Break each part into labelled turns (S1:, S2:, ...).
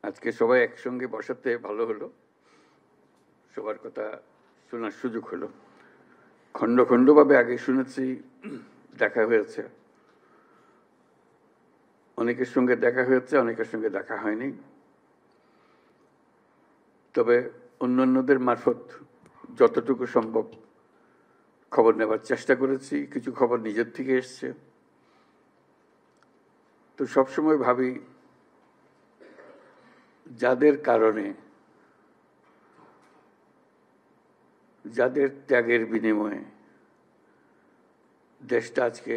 S1: আজকে সবাই একসঙ্গে বসাতে ভালো হলো, সবার কথা শোনার সুযোগ হলো। খণ্ড খণ্ডভাবে আগে শুনেছি, দেখা হয়েছে, অনেকের সঙ্গে দেখা হয়েছে, অনেকের সঙ্গে দেখা হয়নি। তবে অন্যান্যদের মারফত যতটুকু সম্ভব খবর নেবার চেষ্টা করেছি। কিছু খবর নিজের থেকে এসছে। তো সবসময় ভাবি, যাদের কারণে, যাদের ত্যাগের বিনিময়ে দেশটা আজকে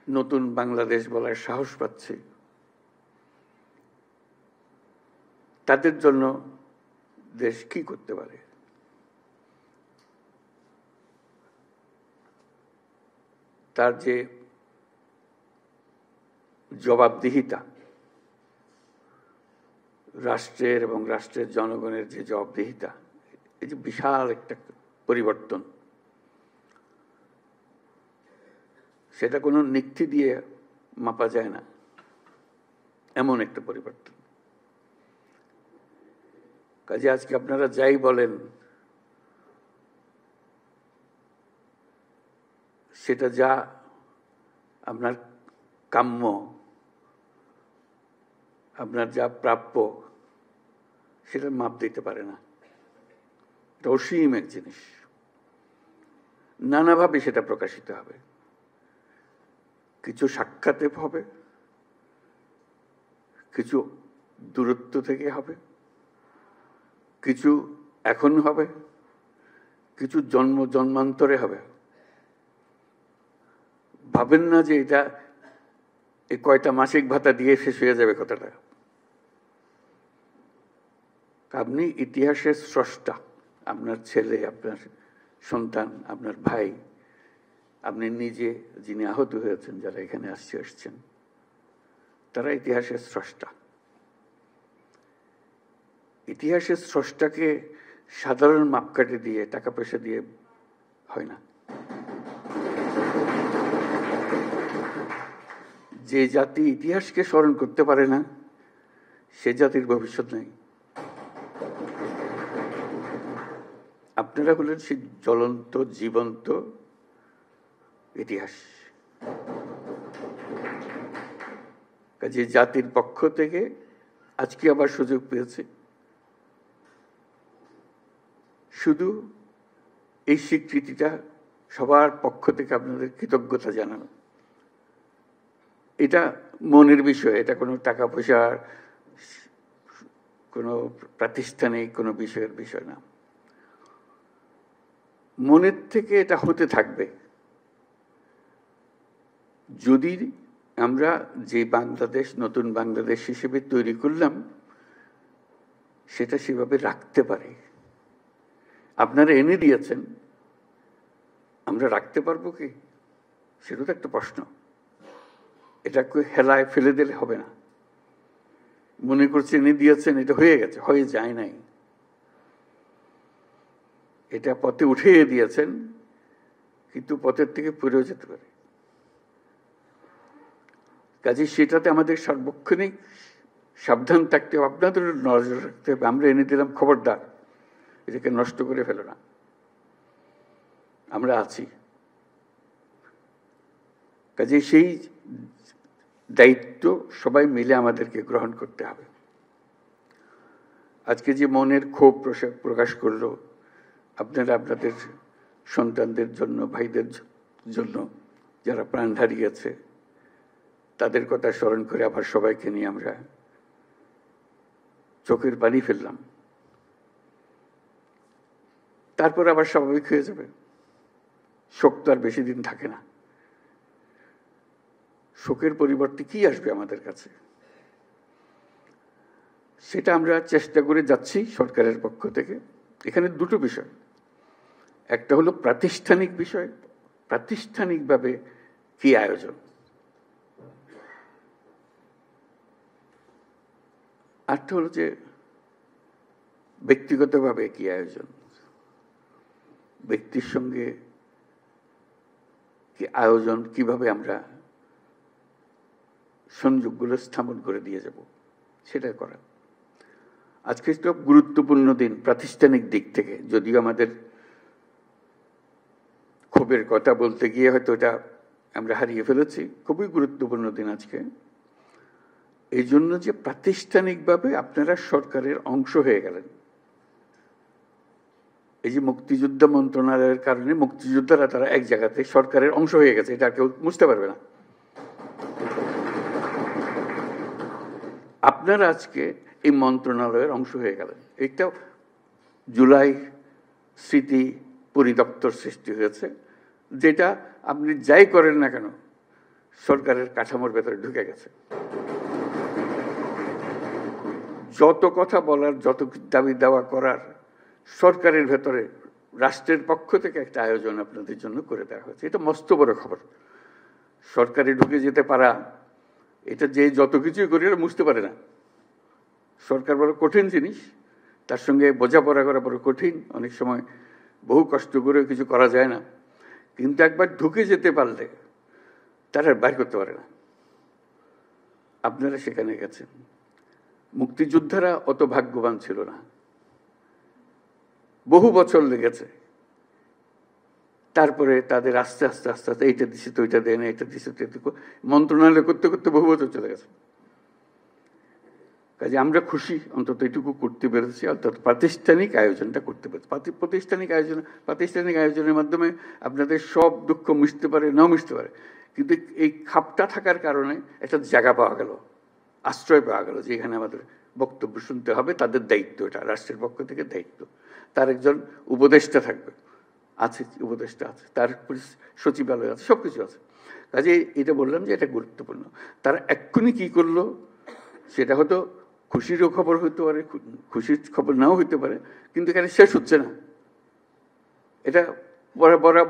S1: নতুন বাংলাদেশ বলার সাহস পাচ্ছে, তাদের জন্য দেশ কি করতে পারে। তার যে জবাবদিহিতা, রাষ্ট্রের এবং রাষ্ট্রের জনগণের যে জবাবদিহিতা, এই যে বিশাল একটা পরিবর্তন, সেটা কোনো নিক্তি দিয়ে মাপা যায় না, এমন একটা পরিবর্তন। কাজে আজকে আপনারা যাই বলেন, সেটা যা আপনার কাম্য, আপনার যা প্রাপ্য, সেটা মাপ দিতে পারে না। এটা অসীম এক জিনিস, নানাভাবে সেটা প্রকাশিত হবে। কিছু সাক্ষাতে হবে, কিছু দূরত্ব থেকে হবে, কিছু এখন হবে, কিছু জন্মান্তরে হবে। ভাবেন না যে এটা এই কয়টা মাসিক ভাতা দিয়ে শেষ হয়ে যাবে কথাটা। আপনি ইতিহাসের স্রষ্টা, আপনার ছেলে, আপনার সন্তান, আপনার ভাই, আপনি নিজে, যিনি আহত হয়েছেন, যারা এখানে আসছেন, তারা ইতিহাসের স্রষ্টা। ইতিহাসের স্রষ্টাকে সাধারণ মাপকাঠি দিয়ে, টাকা পয়সা দিয়ে হয় না। যে জাতি ইতিহাসকে স্মরণ করতে পারে না, সে জাতির ভবিষ্যৎ নেই। আপনারা হলেন সেই জ্বলন্ত, জীবন্ত ইতিহাস। কাজে জাতির পক্ষ থেকে আজকে আবার সুযোগ পেয়েছে শুধু এই স্বীকৃতিটা সবার পক্ষ থেকে আপনাদের কৃতজ্ঞতা জানানো। এটা মনের বিষয়, এটা কোনো টাকা পয়সার, কোনো প্রাতিষ্ঠানিক কোনো বিষয়ের বিষয় না। মনের থেকে এটা হতে থাকবে যদি আমরা যে বাংলাদেশ, নতুন বাংলাদেশ হিসেবে তৈরি করলাম, সেটা সেভাবে রাখতে পারি। আপনারা এনে দিয়েছেন, আমরা রাখতে পারবো কি, সেটা তো একটা প্রশ্ন। এটাকে হেলায় ফেলে দিলে হবে না। মনে করছে এনে দিয়েছেন, এটা হয়ে গেছে, হয়ে যায় নাই। এটা পথে উঠিয়ে দিয়েছেন, কিন্তু পথের থেকে পড়েও যেতে পারে। কাজে সেটাতে আমাদের সার্বক্ষণিক সাবধান থাকতে হবে, আপনাদের নজর রাখতে হবে। আমরা এনে দিলাম, খবরদার এটাকে নষ্ট করে ফেলো না, আমরা আছি। কাজে সেই দায়িত্ব সবাই মিলে আমাদেরকে গ্রহণ করতে হবে। আজকে যে মনের ক্ষোভ প্রকাশ করলো, আপনারা আপনাদের সন্তানদের জন্য, ভাইদের জন্য যারা প্রাণ হারিয়েছে, তাদের কথা স্মরণ করে আবার সবাইকে নিয়ে আমরা চোখের পানি ফেললাম। তারপর আবার স্বাভাবিক হয়ে যাবে। শোক তো আর বেশি দিন থাকে না। শোকের পরিবর্তে কি আসবে আমাদের কাছে, সেটা আমরা চেষ্টা করে যাচ্ছি সরকারের পক্ষ থেকে। এখানে দুটো বিষয়, একটা হলো প্রাতিষ্ঠানিক বিষয়, প্রাতিষ্ঠানিকভাবে কি আয়োজন, আরটা হলো যে ব্যক্তিগতভাবে কি আয়োজন, ব্যক্তির সঙ্গে কি আয়োজন, কিভাবে আমরা সংযোগগুলো স্থাপন করে দিয়ে যাব। সেটা করা। আজকে তো গুরুত্বপূর্ণ দিন প্রাতিষ্ঠানিক দিক থেকে, যদিও আমাদের ক্ষোভের কথা বলতে গিয়ে হয়তো এটা আমরা হারিয়ে ফেলেছি। খুবই গুরুত্বপূর্ণ দিন আজকে, এই জন্য যে প্রাতিষ্ঠানিকভাবে আপনারা সরকারের অংশ হয়ে গেলেন। এই যে মুক্তিযুদ্ধ মন্ত্রণালয়ের কারণে মুক্তিযোদ্ধারা তারা এক জায়গাতে সরকারের অংশ হয়ে গেছে, এটা কেউ বুঝতে পারবে না। আপনারা আজকে এই মন্ত্রণালয়ের অংশ হয়ে গেলেন। এইটা জুলাই স্মৃতি পরিদপ্তর সৃষ্টি হয়েছে, যেটা আপনি যাই করেন না কেন সরকারের কাঠামোর ভেতরে ঢুকে গেছে। যত কথা বলার, যত দাবি দাওয়া করার সরকারের ভেতরে রাষ্ট্রের পক্ষ থেকে একটা আয়োজন আপনাদের জন্য করে দেওয়া হয়েছে। এটা মস্ত বড় খবর। সরকারে ঢুকে যেতে পারা, এটা যে যত কিছুই করি বুঝতে পারে না। সরকার বড় কঠিন জিনিস, তার সঙ্গে বোঝাপড়া করা বড় কঠিন। অনেক সময় বহু কষ্ট করে কিছু করা যায় না, কিন্তু একবার ঢুকে যেতে পারলে তারা বাইর করতে পারে না। আপনারা সেখানে গেছেন। মুক্তিযোদ্ধারা অত ভাগ্যবান ছিল না, বহু বছর লেগেছে। তারপরে তাদের আস্তে আস্তে আস্তে আস্তে এইটা দিচ্ছে তো ওইটা দেয় না, এটা দিচ্ছে তো এটা, মন্ত্রণালয় করতে করতে বহু বছর চলে গেছে। কাজে আমরা খুশি অন্তত এটুকু করতে পেরেছি, অর্থাৎ প্রাতিষ্ঠানিক আয়োজনটা করতে পেরেছি। প্রাতিষ্ঠানিক আয়োজনের মাধ্যমে আপনাদের সব দুঃখ মিশতে পারে, নাও মিশতে পারে, কিন্তু এই খাপটা থাকার কারণে একটা জায়গা পাওয়া গেল, আশ্রয় পাওয়া গেল, যে এখানে আমাদের বক্তব্য শুনতে হবে। তাদের দায়িত্ব, এটা রাষ্ট্রের পক্ষ থেকে দায়িত্ব। তার একজন উপদেষ্টা থাকবে, আছে উপদেষ্টা আছে, তার সচিবালয় আছে, সব কিছু আছে। কাজে এটা বললাম যে এটা গুরুত্বপূর্ণ। তারা এক্ষুনি কি করলো সেটা হয়তো খুশিরও খবর হইতে পারে, খুশির খবর নাও হইতে পারে, কিন্তু এখানে শেষ হচ্ছে না। এটা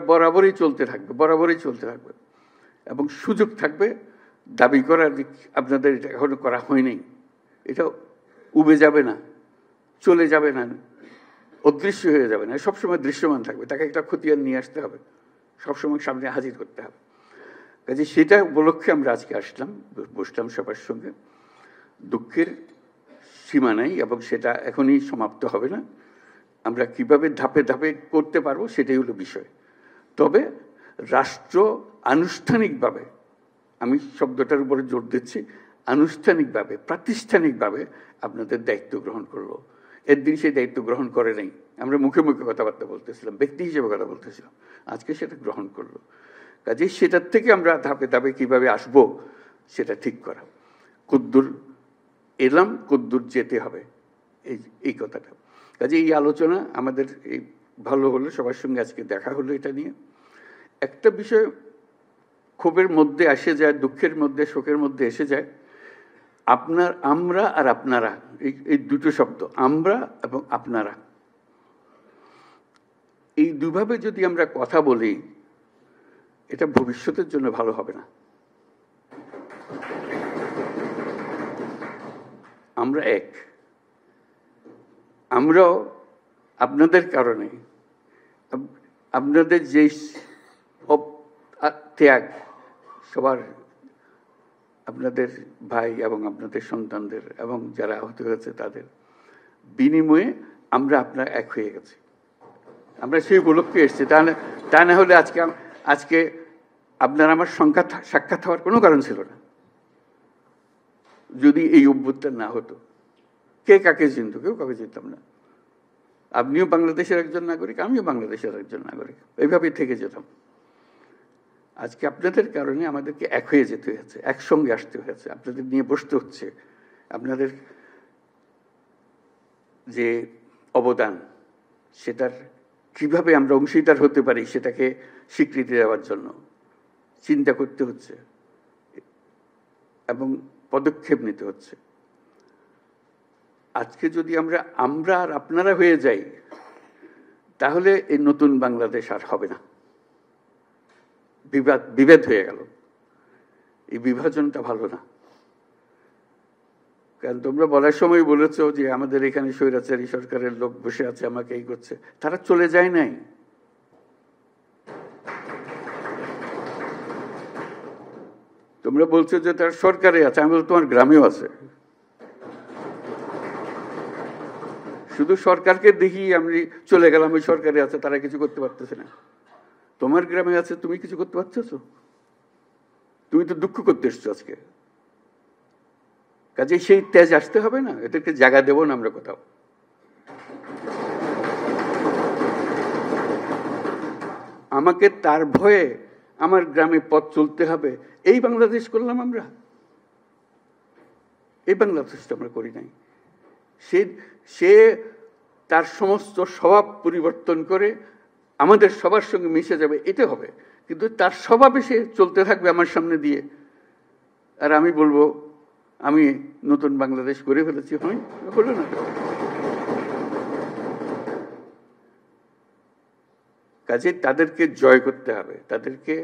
S1: বরাবরই চলতে থাকবে, বরাবরই চলতে থাকবে, এবং সুযোগ থাকবে দাবি করার। আপনাদের এটা এখনো করা হয়নি, এটা উবে যাবে না, চলে যাবে না, অদৃশ্য হয়ে যাবে না, সবসময় দৃশ্যমান থাকবে। তাকে একটা খতিয়ান নিয়ে আসতে হবে, সবসময় সামনে হাজির করতে হবে। কাজে সেটা উপলক্ষে আমরা আজকে আসলাম, বসলাম সবার সঙ্গে। দুঃখের সীমা নাই, এবং সেটা এখনই সমাপ্ত হবে না। আমরা কিভাবে ধাপে ধাপে করতে পারবো সেটাই হলো বিষয়। তবে রাষ্ট্র আনুষ্ঠানিকভাবে, আমি শব্দটার উপরে জোর দিচ্ছি, আনুষ্ঠানিকভাবে প্রাতিষ্ঠানিকভাবে আপনাদের দায়িত্ব গ্রহণ করলো। একদিন সেই দায়িত্ব গ্রহণ করে নাই, আমরা মুখে মুখে কথাবার্তা বলতেছিলাম, ব্যক্তি হিসেবে কথা বলতেছিলাম, আজকে সেটা গ্রহণ করলো। কাজেই সেটার থেকে আমরা ধাপে ধাপে কিভাবে আসব সেটা ঠিক করা। কদ্দূর এলাম, কদ্দূর যেতে হবে, এই কথাটা। কাজে এই আলোচনা আমাদের এই ভালো হলো, সবার সঙ্গে আজকে দেখা হলো। এটা নিয়ে একটা বিষয় ক্ষোভের মধ্যে আসে যায়, দুঃখের মধ্যে, শোকের মধ্যে এসে যায়। আমরা আর আপনারা, এই দুটো শব্দ, আমরা এবং আপনারা, এই দুভাবে যদি আমরা কথা বলি, এটা ভবিষ্যতের জন্য ভালো হবে না। আমরা এক, আমরাও আপনাদের কারণে, আপনাদের যে ত্যাগ, সবার, আপনাদের ভাই এবং আপনাদের সন্তানদের এবং যারা আহত হয়েছে তাদের বিনিময়ে আমরা আপনারা এক হয়ে গেছি। আমরা সেই উপলক্ষে এসেছি। তা না হলে আজকে আপনার আমার সাক্ষাৎ হওয়ার কোনো কারণ ছিল না। যদি এই অভ্যুত্থান না হতো, কে কাকে চিনত? কেউ কাকে চিনতাম না। আপনিও বাংলাদেশের একজন নাগরিক, আমিও বাংলাদেশের একজন নাগরিক, এইভাবেই থেকে যেতাম। আজকে আপনাদের কারণে আমাদেরকে এক হয়ে যেতে হয়েছে, একসঙ্গে আসতে হয়েছে, আপনাদের নিয়ে বসতে হচ্ছে। আপনাদের যে অবদান, সেটার কিভাবে আমরা অংশীদার হতে পারি সেটাকে স্বীকৃতি দেওয়ার জন্য চিন্তা করতে হচ্ছে এবং পদক্ষেপ নিতে হচ্ছে। আজকে যদি আমরা আর আপনারা হয়ে যাই, তাহলে এই নতুন বাংলাদেশ আর হবে না। বিভেদ হয়ে গেল। এই বিভাজনটা ভালো না। কারণ তোমরা বলার সময় বলেছো যে আমাদের এখানে স্বৈরাচারী সরকারের লোক বসে আছে, আমাকে এই করছে। তারা চলে যায় নাই। তোমরা বলছো যে তার সরকারে আছে, আমি বলছি তোমার গ্রামেও আছে। শুধু সরকারকে দেখি আমি চলে গেলাম, ওই সরকারে আছে, তারা কিছু করতে পারতেছে না। তোমার গ্রামে আছে, তুমি কিছু করতে পারতেছো? তুমি তো দুঃখ করতে এসছো আজকে। কাজে সেই তেজ আসতে হবে না, এদেরকে জায়গা দেবো না আমরা কোথাও। আমাকে তার ভয়ে আমার গ্রামে পথ চলতে হবে, এই বাংলাদেশ করলাম আমরা? এই বাংলাদেশটা আমরা করি নাই। সে তার সমস্ত স্বভাব পরিবর্তন করে আমাদের সবার সঙ্গে মিশে যাবে, এটা হবে। কিন্তু তার স্বভাবে সে চলতে থাকবে আমার সামনে দিয়ে, আর আমি বলবো আমি নতুন বাংলাদেশ করে ফেলেছি। হলো না। কাজে তাদেরকে জয় করতে হবে, তাদেরকে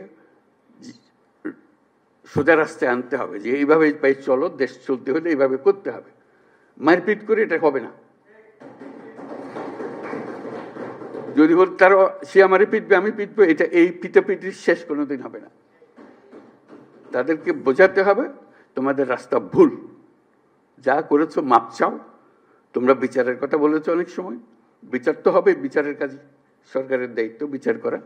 S1: সোজা রাস্তায় আনতে হবে, যে এইভাবে চলো, দেশ চলতে হলে এইভাবে করতে হবে। মারপিট করে এটা হবে না। যদি বল তার সে আমারে পিটবে, আমি পিটবো, এটা এই পিটাপিটির শেষ কোনোদিন হবে না। তাদেরকে বোঝাতে হবে তোমাদের রাস্তা ভুল, যা করেছো মাপ চাও। তোমরা বিচারের কথা বলেছো অনেক সময়, বিচার তো হবে, বিচারের কাজ সরকারের দায়িত্ব বিচার করা।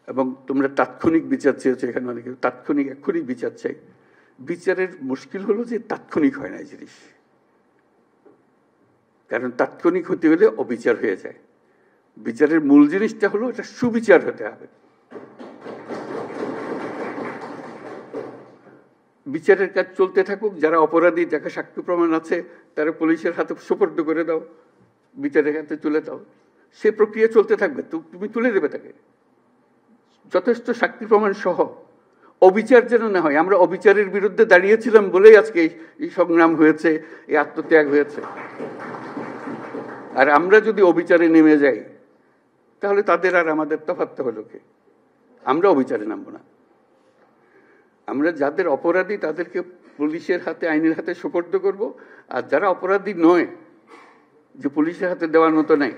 S1: এবং তোমরা তাৎক্ষণিক বিচার চেয়েছো, এখানে অনেকে তাৎক্ষণিক এক্ষুনি বিচার চাই। বিচারের মুশকিল হলো যে তাৎক্ষণিক হয় না এই জিনিস, কারণ তাৎক্ষণিক হতে হলে অবিচার হয়ে যায়। বিচারের মূল জিনিসটা হলো এটা সুবিচার হতে হবে। বিচারের কাজ চলতে থাকুক, যারা অপরাধী, যাকে সাক্ষ্য প্রমাণ আছে, তারা পুলিশের হাতে সুপর্দ করে দাও, বিচারের হাতে তুলে দাও, সে প্রক্রিয়া চলতে থাকবে। তুমি তুলে দেবে তাকে, যথেষ্ট সাক্ষী প্রমাণ সহ। অবিচার যেন না হয়। আমরা অবিচারের বিরুদ্ধে দাঁড়িয়েছিলাম বলেই আজকে এই সংগ্রাম হয়েছে, এই আত্মত্যাগ হয়েছে। আর আমরা যদি অবিচারে নেমে যাই, তাহলে তাদের আর আমাদের তফাৎটা হলো কি? আমরা অবিচারে নামবো না। আমরা যাদের অপরাধী তাদেরকে পুলিশের হাতে, আইনের হাতে সুপর্দ করব। আর যারা অপরাধী নয়, যে পুলিশের হাতে দেওয়ার মতো নাই,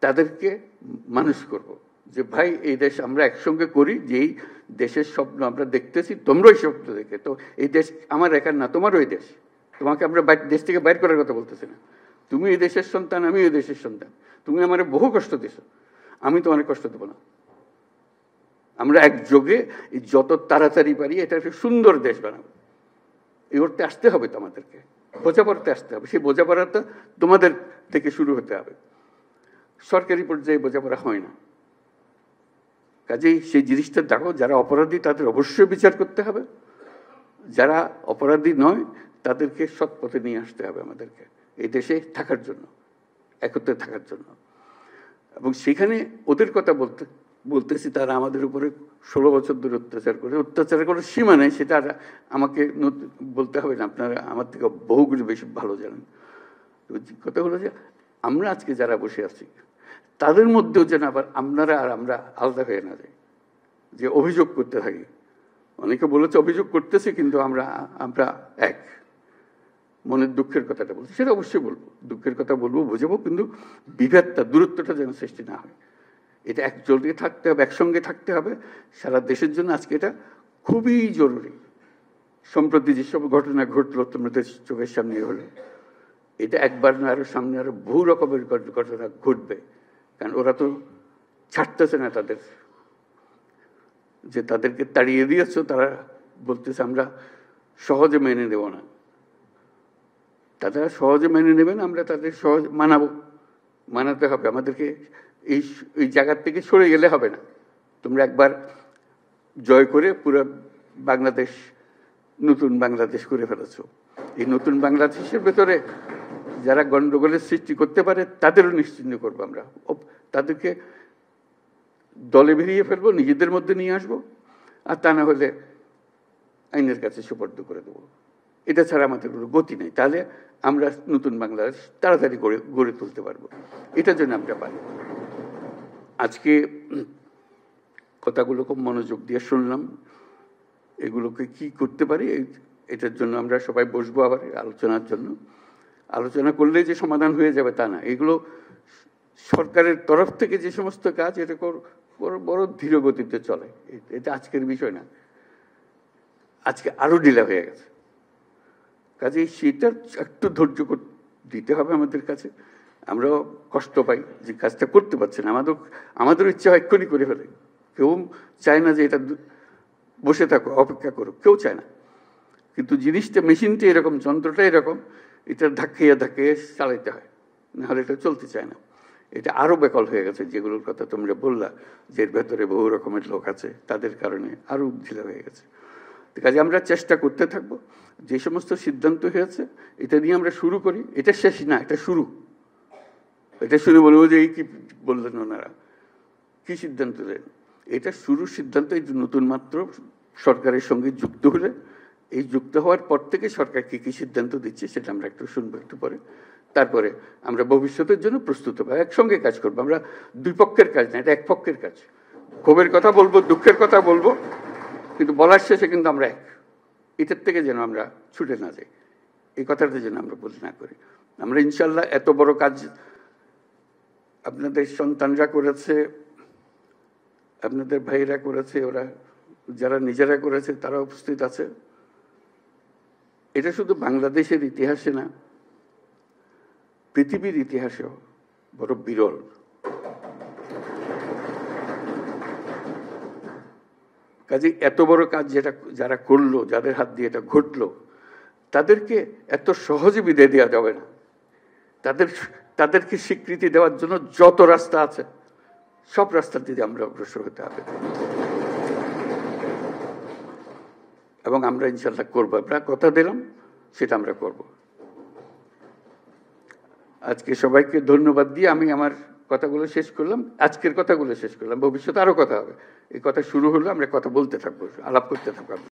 S1: তাদেরকে মানুষ করব, যে ভাই এই দেশ আমরা একসঙ্গে করি, যেই দেশের স্বপ্ন আমরা দেখতেছি, তোমরাই স্বপ্ন দেখে। তো এই দেশ আমার একার না, তোমারও এই দেশ। তোমাকে আমরা দেশ থেকে বাইর করার কথা বলতেছি না। তুমি এই দেশের সন্তান, আমি এই দেশের সন্তান। তুমি আমার বহু কষ্ট দিছো, আমি তোমার কষ্ট দেবো না। আমরা একযোগে যত তাড়াতাড়ি পারি এটা একটা সুন্দর দেশ বানাবো। এই অর্থে আসতে হবে তো আমাদেরকে, বোঝাপড়াতে আসতে হবে। সেই বোঝাপড়াটা তোমাদের থেকে শুরু হতে হবে। সরকারি পর্যায়ে বোঝাপড়া হয় না। কাজেই সেই জিনিসটা দেখো, যারা অপরাধী তাদের অবশ্যই বিচার করতে হবে, যারা অপরাধী নয় তাদেরকে সৎ পথে নিয়ে আসতে হবে আমাদেরকে, এই দেশে থাকার জন্য, একত্রে থাকার জন্য। এবং সেখানে ওদের কথা বলতেছি, তারা আমাদের উপরে 16 বছর ধরে অত্যাচার করে, অত্যাচারের কোনো সীমা নেই। সেটা আমাকে বলতে হবে না, আপনারা আমার থেকে বহুগুলো বেশি ভালো জানেন। কথা হলো যে আমরা আজকে যারা বসে আছি তাদের মধ্যেও যেন আবার আপনারা আর আমরা আলাদা হয়ে না যাই, যে অভিযোগ করতে থাকি। অনেকে বলেছে অভিযোগ করতেছি, কিন্তু আমরা এক। মনের দুঃখের কথাটা বলছি, সেটা অবশ্যই বলবো, দুঃখের কথা বলবো, বোঝাবো, কিন্তু বিভেদটা, দূরত্বটা যেন সৃষ্টি না হয়। এটা একজোটে থাকতে হবে, একসঙ্গে থাকতে হবে সারা দেশের জন্য। আজকে এটা খুবই জরুরি। সম্প্রতি যেসব ঘটনা ঘটলো তোমাদের চোখের সামনে হলো, এটা একবার না, আরো সামনে আরো বহু রকমের ঘটনা ঘটবে। কারণ ওরা তো ছাড়তেছে না তাদের, যে তাদেরকে তাড়িয়ে দিয়েছ, তারা বলতেছে আমরা সহজে মেনে নেব না। তারা সহজে মেনে নেবেন, আমরা তাদের সহজ মানাতে হবে আমাদেরকে। এই জায়গার থেকে সরে গেলে হবে না। তোমরা একবার জয় করে পুরো বাংলাদেশ নতুন বাংলাদেশ করে ফেলেছ। এই নতুন বাংলাদেশের ভেতরে যারা গন্ডগোলের সৃষ্টি করতে পারে তাদেরও নিশ্চিহ্ন করবো আমরা। তাদেরকে দলে বেরিয়ে ফেলবো, নিজেদের মধ্যে নিয়ে আসবো, আর তা না হলে আইনের কাছে সুপর্দ করে দেবো। এটা ছাড়া আমাদের কোনো গতি নেই। তাহলে আমরা নতুন বাংলাদেশ তাড়াতাড়ি গড়ে তুলতে পারবো। এটার জন্য আমরা পারি। আজকে কথাগুলো খুব মনোযোগ দিয়ে শুনলাম। এগুলোকে কি করতে পারি, এটার জন্য আমরা সবাই বসবো আবার আলোচনার জন্য। আলোচনা করলে যে সমাধান হয়ে যাবে তা না। এগুলো সরকারের তরফ থেকে যে সমস্ত কাজ, এটা বড় ধীর গতিতে চলে। এটা আজকের বিষয় না, আজকে আরো ঢিলা হয়ে গেছে। কাজেই সেটা একটু ধৈর্য দিতে হবে আমাদের কাছে। আমরাও কষ্ট পাই যে কাজটা করতে পারছি না, আমাদের ইচ্ছা হয় এক্ষুনি করে ফেলে। কেউ চায় না যে এটা বসে থাকো, অপেক্ষা করো, কেউ চায় না। কিন্তু জিনিসটা, মেশিনটা এরকম, যন্ত্রটা এরকম, এটা ধাক্কিয়ে ধাক্কিয়ে চালাইতে হয়, নাহলে এটা চলতে চায় না। এটা আরও বেকল হয়ে গেছে, যেগুলোর কথা তোমরা বললা, যে এর ভেতরে বহু রকমের লোক আছে, তাদের কারণে আরও ঢিলা হয়ে গেছে। কাজে আমরা চেষ্টা করতে থাকবো। যে সমস্ত সিদ্ধান্ত হয়েছে এটা নিয়ে আমরা শুরু করি, এটা শেষ না, এটা শুরু। এটা শুরু বলবো যে এই কি বললেন ওনারা, কি সিদ্ধান্ত দেন, এটা শুরুর সিদ্ধান্ত। এই নতুন মাত্র সরকারের সঙ্গে যুক্ত হলে, এই যুক্ত হওয়ার পর থেকে সরকার কি কি সিদ্ধান্ত দিচ্ছে সেটা আমরা একটু শুনবো একটু পরে। তারপরে আমরা ভবিষ্যতের জন্য প্রস্তুত হবো, একসঙ্গে কাজ করবো। আমরা দুই পক্ষের কাজ না, এটা এক পক্ষের কাজ। ক্ষোভের কথা বলবো, দুঃখের কথা বলবো, কিন্তু বলার শেষে কিন্তু আমরা এক। এটার থেকে যেন আমরা ছুটে না যাই, এই কথাটা যেন আমরা বলি না করি। আমরা ইনশাল্লাহ এত বড় কাজ আপনাদের সন্তানরা করেছে, আপনাদের ভাইরা করেছে, ওরা যারা নিজেরা করেছে তারা উপস্থিত আছে। এটা শুধু বাংলাদেশের ইতিহাসে না, পৃথিবীর ইতিহাসেও বড় বিরল। কাজে এত বড় কাজ যেটা যারা করলো, যাদের হাত দিয়ে এটা ঘটলো, তাদেরকে এত সহজে বিদায় দেওয়া যাবে না। তাদেরকে স্বীকৃতি দেওয়ার জন্য যত রাস্তা আছে, সব রাস্তা দিয়ে আমরা অগ্রসর হতে হবে, এবং আমরা ইনশাল্লাহ করবো। আমরা কথা দিলাম, সেটা আমরা করব। আজকে সবাইকে ধন্যবাদ দিয়ে আমি আমার কথাগুলো শেষ করলাম, আজকের কথাগুলো শেষ করলাম। ভবিষ্যতে আরো কথা হবে, এই কথা শুরু হলো, আমরা কথা বলতে থাকবো, আলাপ করতে থাকবো।